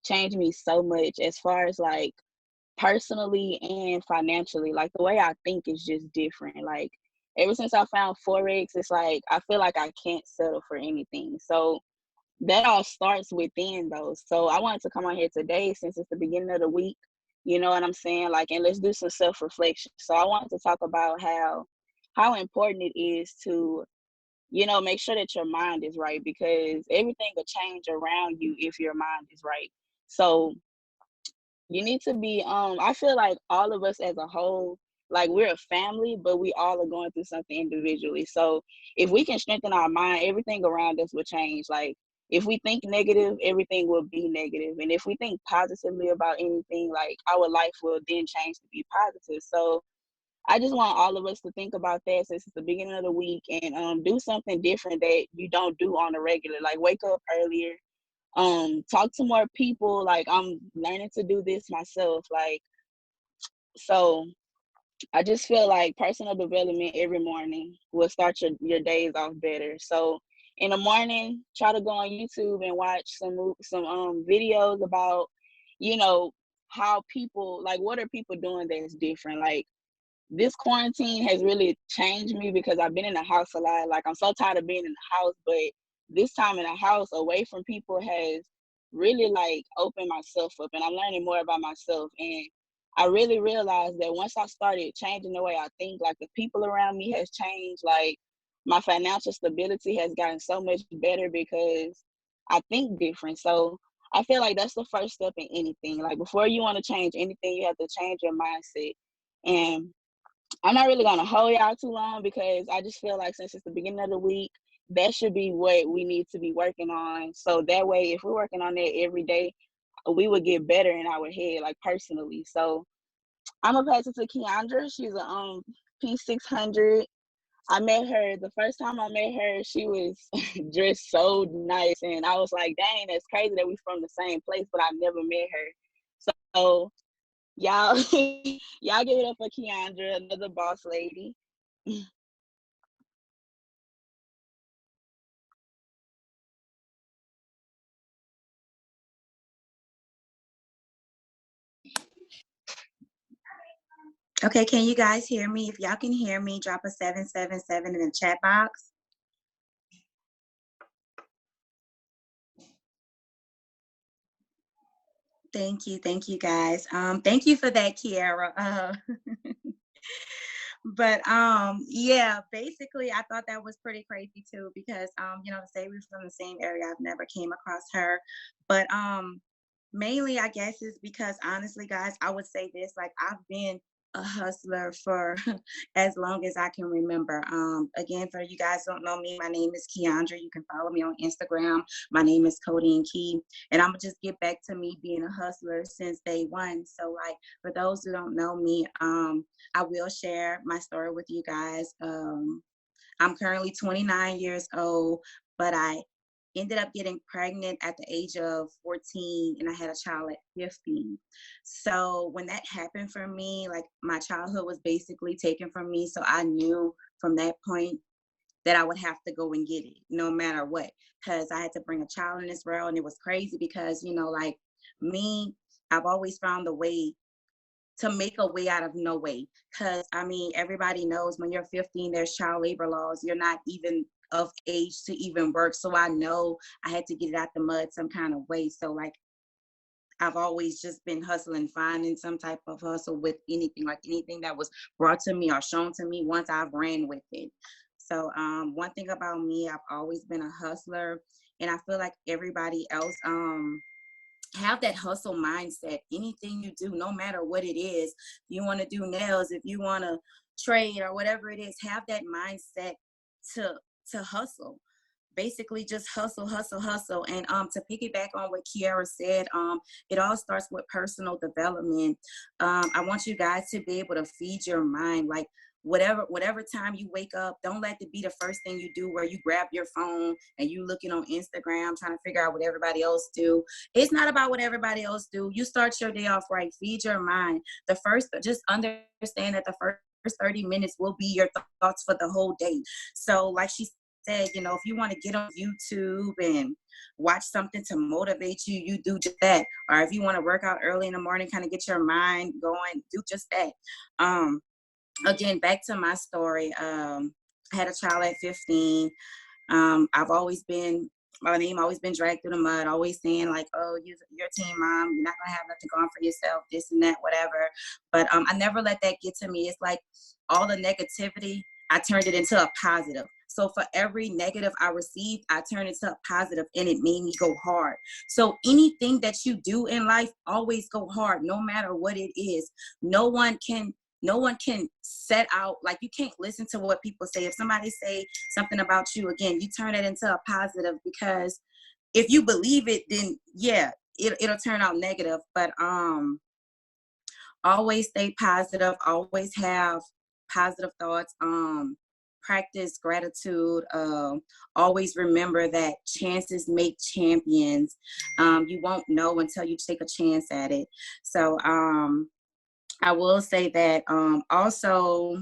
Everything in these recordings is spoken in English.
changed me so much as far as like personally and financially. Like the way I think is just different. Like ever since I found Forex, it's like I feel like I can't settle for anything. So that all starts within though. So I wanted to come on here today since it's the beginning of the week. You know what I'm saying? Like, and let's do some self-reflection. So I wanted to talk about how important it is to, you know, make sure that your mind is right, because everything will change around you if your mind is right. So you need to be I feel like all of us as a whole, like we're a family, but we all are going through something individually. So if we can strengthen our mind, everything around us will change. Like if we think negative, everything will be negative. And if we think positively about anything, like our life will then change to be positive. So I just want all of us to think about that since it's the beginning of the week, and do something different that you don't do on a regular. Like wake up earlier, talk to more people. Like I'm learning to do this myself. Like so I just feel like personal development every morning will start your days off better. So in the morning, try to go on YouTube and watch some videos about, you know, how people, like what are people doing that's different. Like this quarantine has really changed me because I've been in the house a lot. Like I'm so tired of being in the house, but this time in the house away from people has really like opened myself up, and I'm learning more about myself. And I really realized that once I started changing the way I think, like the people around me has changed. Like my financial stability has gotten so much better because I think different. So I feel like that's the first step in anything. Like before you want to change anything, you have to change your mindset. And I'm not really gonna hold y'all too long because I just feel like since it's the beginning of the week, that should be what we need to be working on. So that way, if we're working on that every day, we would get better in our head, like personally. So I'm gonna pass it to Keyondra. She's a P600. I met her the first time I met her. She was dressed so nice, and I was like, "Dang, that's crazy that we from the same place," but I never met her. So y'all, y'all give it up for Keyondra, another boss lady. Okay, can you guys hear me? If y'all can hear me, drop a 777 in the chat box. Thank you guys. Thank you for that, Kearia. But yeah, basically I thought that was pretty crazy too, because you know, to say we're from the same area, I've never came across her. But mainly I guess is because honestly, guys, I would say this, like I've been a hustler for as long as I can remember. Again, for you guys who don't know me, my name is Keyondra. You can follow me on Instagram. My name is Cody and Key. And I'm gonna just get back to me being a hustler since day one. So like for those who don't know me, I will share my story with you guys. I'm currently 29 years old, but I ended up getting pregnant at the age of 14 and I had a child at 15. So when that happened for me, like my childhood was basically taken from me. So I knew from that point that I would have to go and get it no matter what, because I had to bring a child in this world. And it was crazy because, you know, like me, I've always found a way to make a way out of no way. Because I mean, everybody knows when you're 15, there's child labor laws. You're not even of age to even work. So I know I had to get it out the mud some kind of way. So like I've always just been hustling, finding some type of hustle with anything, like anything that was brought to me or shown to me once I've ran with it. So one thing about me, I've always been a hustler, and I feel like everybody else have that hustle mindset. Anything you do, no matter what it is, if you want to do nails, if you want to trade or whatever it is, have that mindset to hustle. Basically just hustle, hustle, hustle. And to piggyback on what Kearia said, it all starts with personal development. I want you guys to be able to feed your mind. Like whatever time you wake up, don't let it be the first thing you do where you grab your phone and you looking on Instagram trying to figure out what everybody else do. It's not about what everybody else do. You start your day off right. Feed your mind. Just understand that the first 30 minutes will be your thoughts for the whole day. So like she said, you know, if you want to get on YouTube and watch something to motivate you, you do just that. Or if you want to work out early in the morning, kind of get your mind going, do just that. Again, back to my story. I had a child at 15. I've always been, my name always been dragged through the mud, always saying like, oh, you're a teen mom, you're not gonna have nothing going for yourself, this and that, whatever. But I never let that get to me. It's like all the negativity, I turned it into a positive. So for every negative I received, I turned it into a positive, and it made me go hard. So anything that you do in life, always go hard, no matter what it is. No one can set out, like, you can't listen to what people say. If somebody say something about you, again, you turn it into a positive, because if you believe it, then yeah, it'll turn out negative. But always stay positive, always have positive thoughts, practice gratitude, always remember that chances make champions. You won't know until you take a chance at it. So I will say that also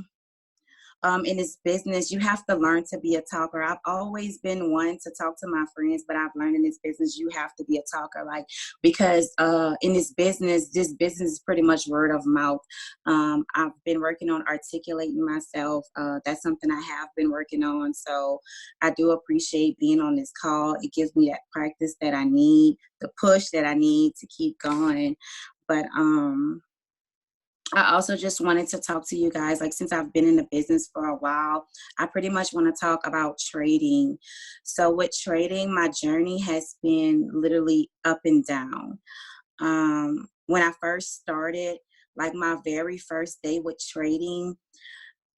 in this business, you have to learn to be a talker. I've always been one to talk to my friends, but I've learned in this business, you have to be a talker, like, because in this business is pretty much word of mouth. I've been working on articulating myself. That's something I have been working on. So I do appreciate being on this call. It gives me that practice that I need, the push that I need to keep going. But I also just wanted to talk to you guys, like, since I've been in the business for a while, I pretty much want to talk about trading. So with trading, my journey has been literally up and down. When I first started, like my very first day with trading,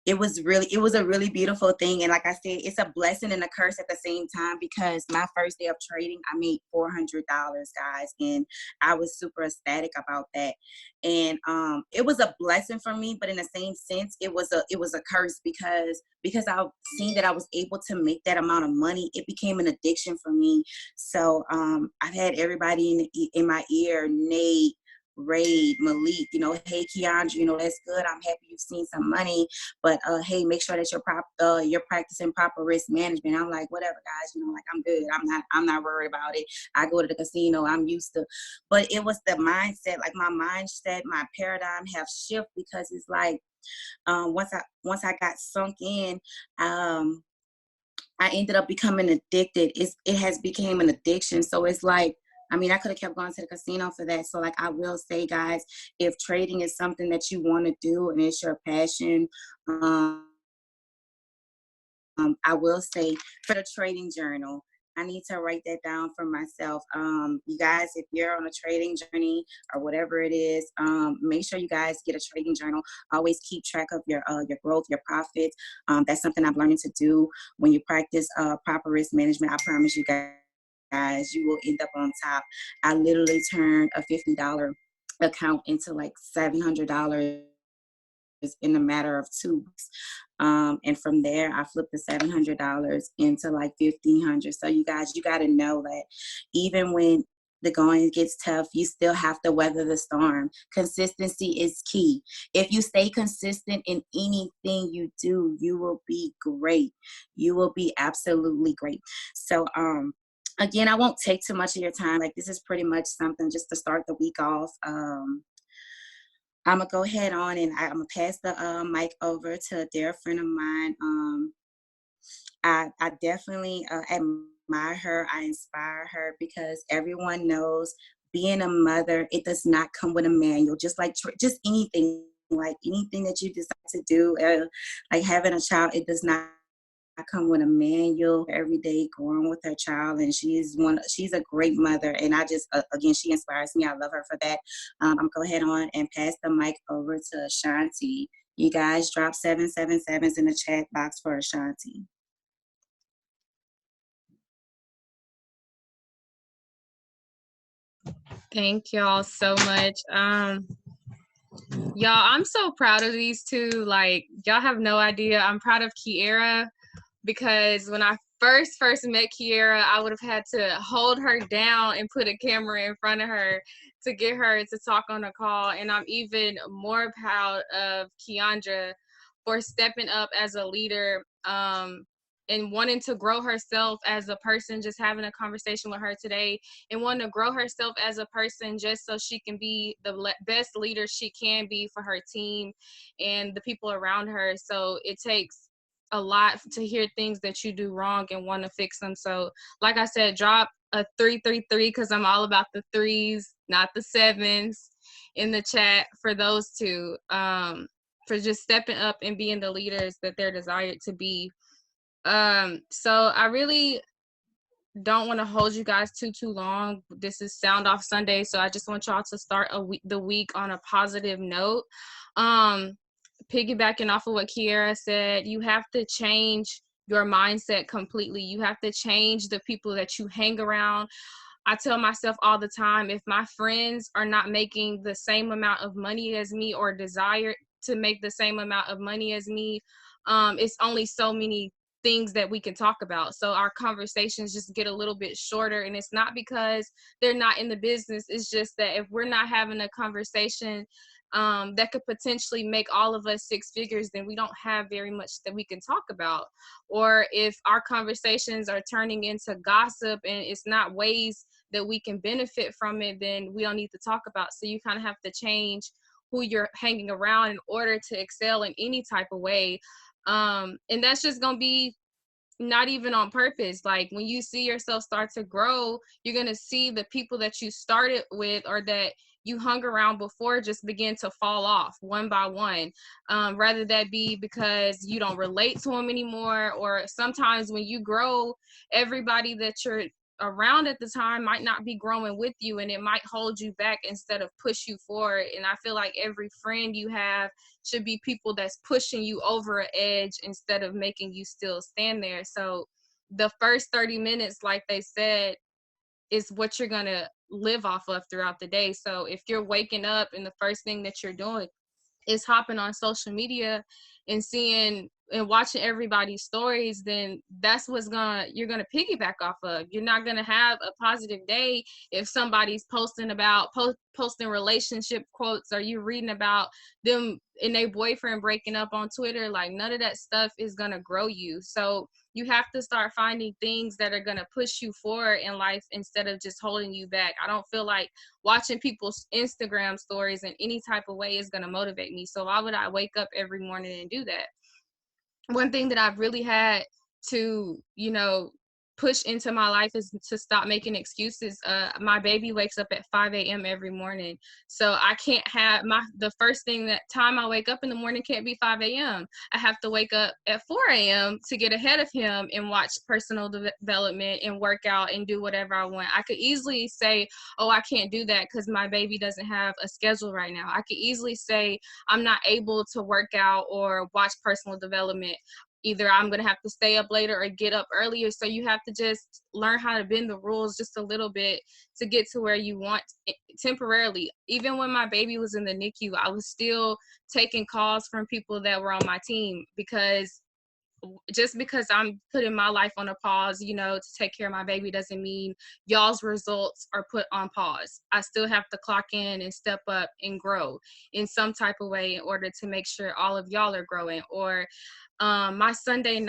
it was a really beautiful thing. And like I said, it's a blessing and a curse at the same time, because my first day of trading, I made $400, guys, and I was super ecstatic about that. And it was a blessing for me, but in the same sense, it was a curse, because I've seen that I was able to make that amount of money. It became an addiction for me. So I've had everybody in my ear, Nate, Raid, Malik, you know, hey Keyondra, you know, that's good. I'm happy you've seen some money, but hey, make sure that you're practicing proper risk management. I'm like, whatever, guys, you know, like, I'm good. I'm not worried about it. I go to the casino. I'm used to. But it was the mindset, like my mindset, my paradigm have shifted, because it's like once I got sunk in, I ended up becoming addicted. It has become an addiction. So it's like, I mean, I could have kept going to the casino for that. So like, I will say, guys, if trading is something that you want to do and it's your passion, I will say, for the trading journal, I need to write that down for myself. You guys, if you're on a trading journey or whatever it is, make sure you guys get a trading journal. Always keep track of your growth, your profits. That's something I'm learning to do. When you practice proper risk management, I promise you guys, you will end up on top. I literally turned a $50 account into like $700 in a matter of 2 weeks. And from there, I flipped the $700 into like $1,500. So you guys, you got to know that even when the going gets tough, you still have to weather the storm. Consistency is key. If you stay consistent in anything you do, you will be great. You will be absolutely great. So, again, I won't take too much of your time. Like, this is pretty much something just to start the week off. I'm gonna go ahead on, and I'm gonna pass the mic over to a dear friend of mine. I definitely admire her. I inspire her, because everyone knows being a mother, it does not come with a manual. Just like just anything, like anything that you decide to do, like having a child, it does not come with a manual. Every day growing with her child, and she's a great mother, and I just again, she inspires me. I love her for that. I'm gonna go ahead on and pass the mic over to Ashanti. You guys drop 777s in the chat box for Ashanti. Thank y'all so much. Y'all, I'm so proud of these two. Like, y'all have no idea. I'm proud of Kearia, because when I first met Kearia, I would have had to hold her down and put a camera in front of her to get her to talk on a call. And I'm even more proud of Keyondra for stepping up as a leader, and and wanting to grow herself as a person, just having a conversation with her today and wanting to grow herself as a person just so she can be the best leader she can be for her team and the people around her. So it takes a lot to hear things that you do wrong and want to fix them. So like I said, drop a 333 because I'm all about the threes, not the sevens, in the chat for those two, for just stepping up and being the leaders that they're desired to be. So I really don't want to hold you guys too long. This is Sound Off Sunday, so I just want y'all to start the week on a positive note. Piggybacking off of what Kearia said, you have to change your mindset completely. You have to change the people that you hang around. I tell myself all the time, if my friends are not making the same amount of money as me or desire to make the same amount of money as me, it's only so many things that we can talk about. So our conversations just get a little bit shorter, and it's not because they're not in the business. It's just that if we're not having a conversation that could potentially make all of us six figures, then we don't have very much that we can talk about. Or if our conversations are turning into gossip and it's not ways that we can benefit from it, then we don't need to talk about. So you kind of have to change who you're hanging around in order to excel in any type of way. And that's just gonna be not even on purpose. Like when you see yourself start to grow, you're gonna see the people that you started with or that you hung around before just begin to fall off one by one. Rather that be because you don't relate to them anymore, or sometimes when you grow, everybody that you're around at the time might not be growing with you, and it might hold you back instead of push you forward. And I feel like every friend you have should be people that's pushing you over an edge instead of making you still stand there. So the first 30 minutes, like they said, is what you're going to live off of throughout the day. So if you're waking up and the first thing that you're doing is hopping on social media and seeing and watching everybody's stories, then that's what's you're gonna piggyback off of. You're not gonna have a positive day if somebody's posting about posting relationship quotes, or you reading about them and their boyfriend breaking up on Twitter. Like, none of that stuff is gonna grow you. So you have to start finding things that are gonna push you forward in life instead of just holding you back. I don't feel like watching people's Instagram stories in any type of way is gonna motivate me. So why would I wake up every morning and do that? One thing that I've really had to, push into my life is to stop making excuses. My baby wakes up at 5 a.m. every morning. So I can't have the first thing that time I wake up in the morning can't be 5 a.m. I have to wake up at 4 a.m. to get ahead of him and watch personal development and work out and do whatever I want. I could easily say, oh, I can't do that because my baby doesn't have a schedule right now. I could easily say I'm not able to work out or watch personal development. Either I'm going to have to stay up later or get up earlier. So you have to just learn how to bend the rules just a little bit to get to where you want temporarily. Even when my baby was in the NICU, I was still taking calls from people that were on my team, because just because I'm putting my life on a pause, to take care of my baby, doesn't mean y'all's results are put on pause. I still have to clock in and step up and grow in some type of way in order to make sure all of y'all are growing. Or my Sundays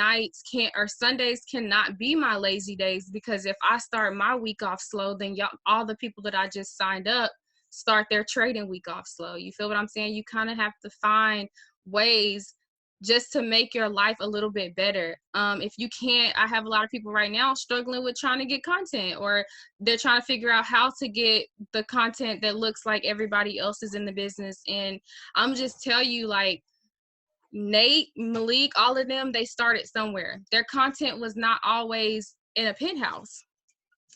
cannot be my lazy days, because if I start my week off slow, then all the people that I just signed up start their trading week off slow. You feel what I'm saying? You kind of have to find ways just to make your life a little bit better. If you can't, I have a lot of people right now struggling with trying to get content, or they're trying to figure out how to get the content that looks like everybody else is in the business. And I'm just tell you, like, Nate, Malik, all of them, they started somewhere. Their content was not always in a penthouse.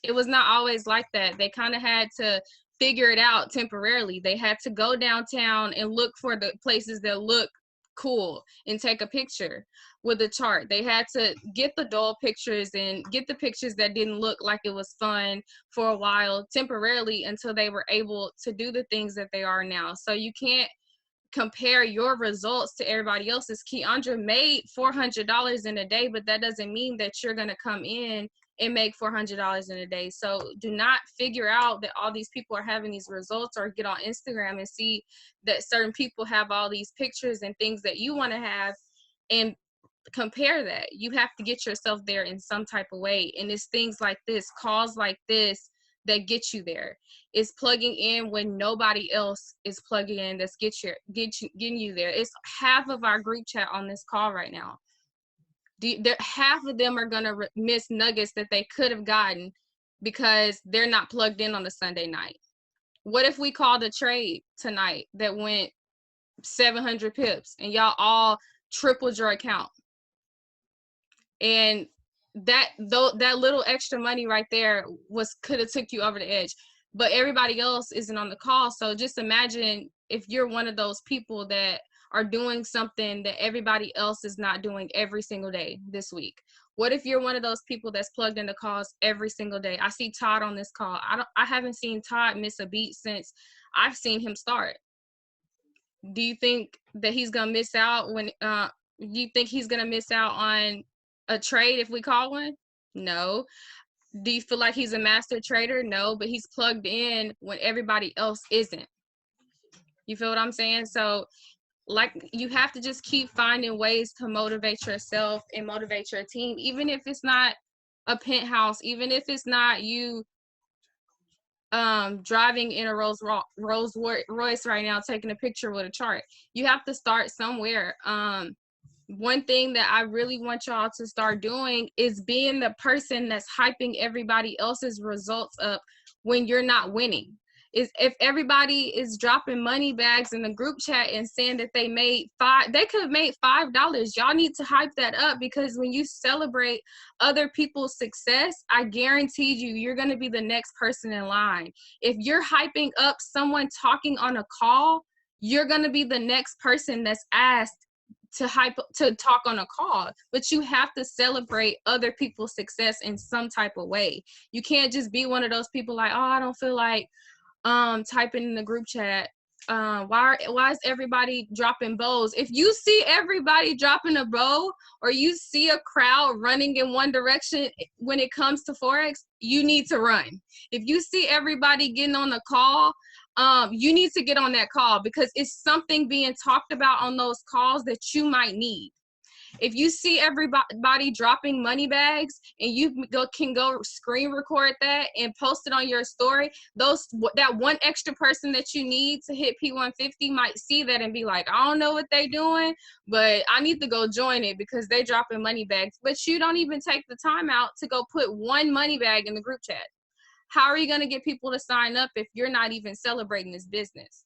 It was not always like that. They kind of had to figure it out temporarily. They had to go downtown and look for the places that look cool and take a picture with a chart. They had to get the dull pictures and get the pictures that didn't look like it was fun for a while temporarily until they were able to do the things that they are now. So you can't compare your results to everybody else's. Keyondra made $400 in a day, but that doesn't mean that you're going to come in and make $400 in a day. So do not figure out that all these people are having these results, or get on Instagram and see that certain people have all these pictures and things that you want to have, and compare that. You have to get yourself there in some type of way. And it's things like this, calls like this, that get you there. It's plugging in when nobody else is plugging in, that's getting you there. It's half of our group chat on this call right now. Half of them are gonna miss nuggets that they could have gotten because they're not plugged in on a Sunday night. What if we called a trade tonight that went 700 pips and y'all all tripled your account? And that little extra money right there could have took you over the edge, but everybody else isn't on the call. So just imagine if you're one of those people that are doing something that everybody else is not doing every single day this week. What if you're one of those people that's plugged into calls every single day? I see Todd on this call. I haven't seen Todd miss a beat since I've seen him start. Do you think that he's gonna miss out when do you think he's gonna miss out on a trade if we call one? No. Do you feel like he's a master trader? No, but he's plugged in when everybody else isn't. You feel what I'm saying? So like, you have to just keep finding ways to motivate yourself and motivate your team, even if it's not a penthouse, even if it's not you driving in a Rolls Royce right now taking a picture with a chart. You have to start somewhere. One thing that I really want y'all to start doing is being the person that's hyping everybody else's results up when you're not winning. Is if everybody is dropping money bags in the group chat and saying that they could have made $5. Y'all need to hype that up, because when you celebrate other people's success, I guarantee you're going to be the next person in line. If you're hyping up someone talking on a call, you're going to be the next person that's asked to talk on a call. But you have to celebrate other people's success in some type of way. You can't just be one of those people like, oh, I don't feel like typing in the group chat. Why is everybody dropping bows? If you see everybody dropping a bow, or you see a crowd running in one direction when it comes to Forex, you need to run. If you see everybody getting on the call, you need to get on that call, because it's something being talked about on those calls that you might need. If you see everybody dropping money bags and you can go screen record that and post it on your story, that one extra person that you need to hit P150 might see that and be like, I don't know what they doing, but I need to go join it because they dropping money bags. But you don't even take the time out to go put one money bag in the group chat. How are you going to get people to sign up if you're not even celebrating this business?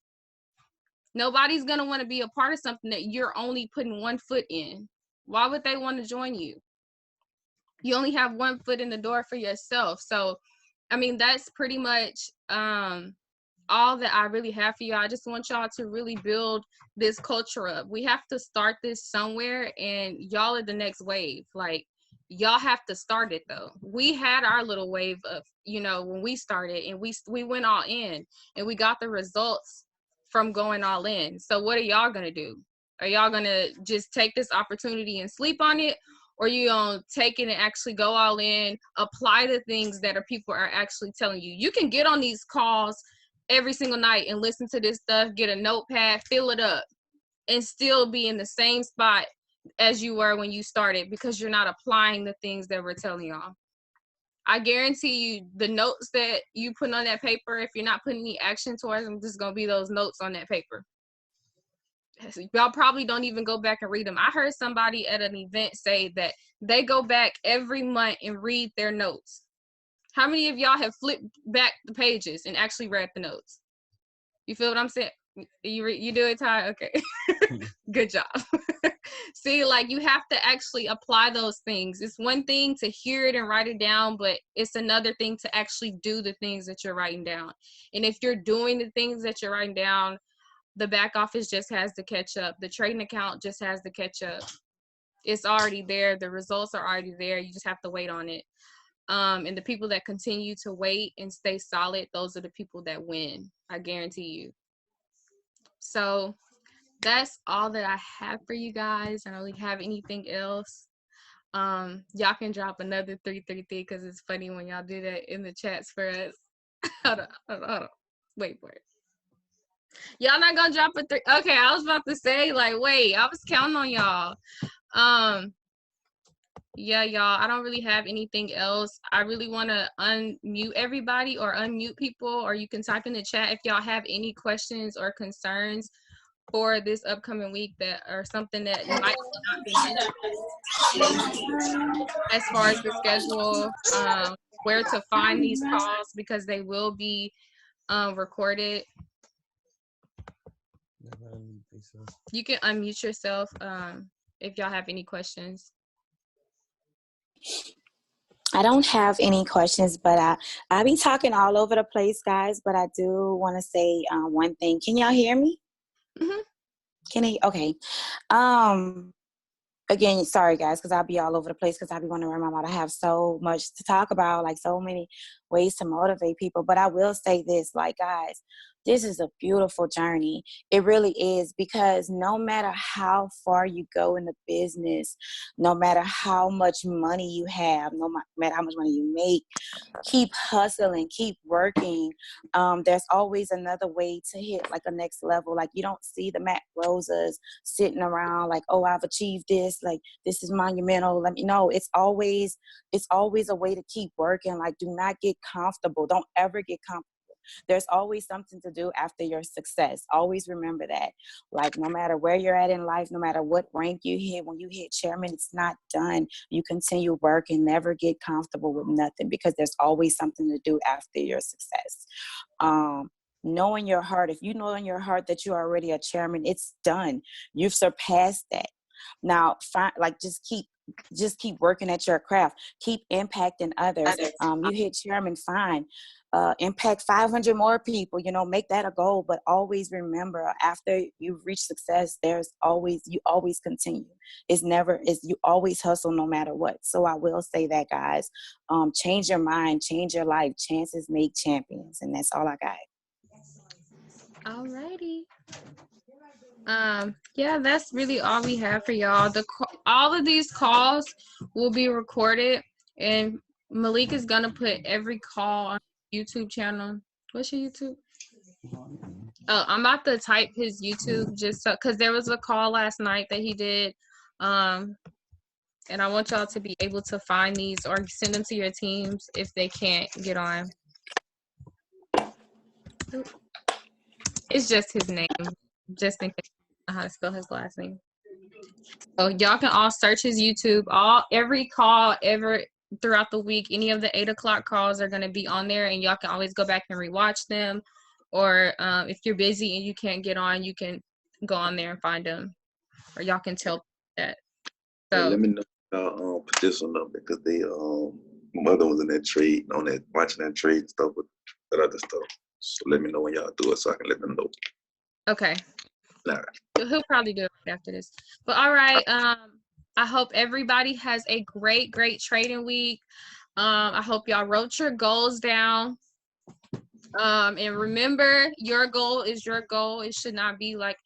Nobody's going to want to be a part of something that you're only putting one foot in. Why would they want to join you? You only have one foot in the door for yourself. So, I mean, that's pretty much all that I really have for y'all. I just want y'all to really build this culture up. We have to start this somewhere, and y'all are the next wave. Like, y'all have to start it though. We had our little wave of, when we started, and we went all in, and we got the results from going all in. So what are y'all gonna do? Are y'all gonna just take this opportunity and sleep on it? Or you gonna take it and actually go all in, apply the things that people are actually telling you? You can get on these calls every single night and listen to this stuff, get a notepad, fill it up, and still be in the same spot as you were when you started, because you're not applying the things that we're telling y'all. I guarantee you the notes that you put on that paper, if you're not putting any action towards them, just gonna be those notes on that paper. Y'all probably don't even go back and read them. I heard somebody at an event say that they go back every month and read their notes. How many of y'all have flipped back the pages and actually read the notes? You feel what I'm saying? You do it, Ty? Okay. Good job. See, like, you have to actually apply those things. It's one thing to hear it and write it down, but it's another thing to actually do the things that you're writing down. And if you're doing the things that you're writing down, the back office just has to catch up. The trading account just has to catch up. It's already there. The results are already there. You just have to wait on it. And the people that continue to wait and stay solid, those are the people that win. I guarantee you. So that's all that I have for you guys. I don't really have anything else. Y'all can drop another 333 because it's funny when y'all do that in the chats for us. Hold on. Wait for it. Y'all not gonna drop a 3? Okay, I was about to say, like, wait, I was counting on y'all. Yeah, y'all, I don't really have anything else. I really want to unmute everybody or unmute people, or you can type in the chat if y'all have any questions or concerns for this upcoming week that or something that you might not be as far as the schedule, where to find these calls because they will be recorded. You can unmute yourself if y'all have any questions. I don't have any questions, but I be talking all over the place, guys. But I do want to say one thing. Can y'all hear me? Mm-hmm. Can I? Okay. Again, sorry guys, because I'll be all over the place because I'll be wondering about. I have so much to talk about, like so many ways to motivate people. But I will say this, like guys, this is a beautiful journey. It really is, because no matter how far you go in the business, no matter how much money you have, no matter how much money you make, keep hustling, keep working. There's always another way to hit like a next level. Like you don't see the Mac Rosas sitting around like, oh, I've achieved this, like this is monumental. Let me know. It's always a way to keep working. Like do not get comfortable. Don't ever get comfortable. There's always something to do after your success. Always remember that. Like no matter where you're at in life, no matter what rank you hit, when you hit chairman, it's not done. You continue working, never get comfortable with nothing, because there's always something to do after your success. Know in your heart, if you know in your heart that you're already a chairman, it's done. You've surpassed that. Now, just keep working at your craft. Keep impacting others. You hit chairman, fine. Impact 500 more people. Make that a goal. But always remember, after you've reached success, you always continue. You always hustle no matter what. So I will say that, guys. Change your mind, change your life. Chances make champions, and that's all I got. Alrighty. Yeah, that's really all we have for y'all. All of these calls will be recorded, and Malik is gonna put every call on YouTube channel. What's your YouTube? Oh, I'm about to type his YouTube just so, because there was a call last night that he did, and I want y'all to be able to find these or send them to your teams if they can't get on. It's just his name, just in case I don't know how to spell his last name. So y'all can all search his YouTube. Every call ever throughout the week, any of the 8 o'clock calls are going to be on there, and y'all can always go back and rewatch them. Or if you're busy and you can't get on, you can go on there and find them, or y'all can tell that. So let me know put this one up, because they mother was in that trade on that, watching that trade and stuff with that other stuff. So let me know when y'all do it so I can let them know. Okay. All right. He'll probably do it after this. But all right. I hope everybody has a great trading week. I hope y'all wrote your goals down. And remember, your goal is your goal. It should not be like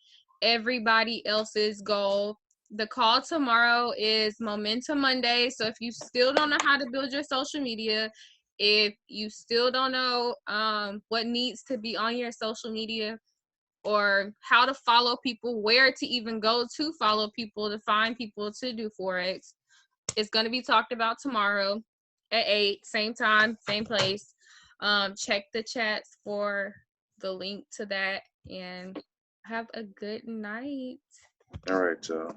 everybody else's goal. The call tomorrow is Momentum Monday. So if you still don't know how to build your social media, if you still don't know what needs to be on your social media, or how to follow people, where to even go to follow people, to find people to do Forex, it's going to be talked about tomorrow at 8, same time, same place. Check the chats for the link to that, and have a good night. All right, y'all.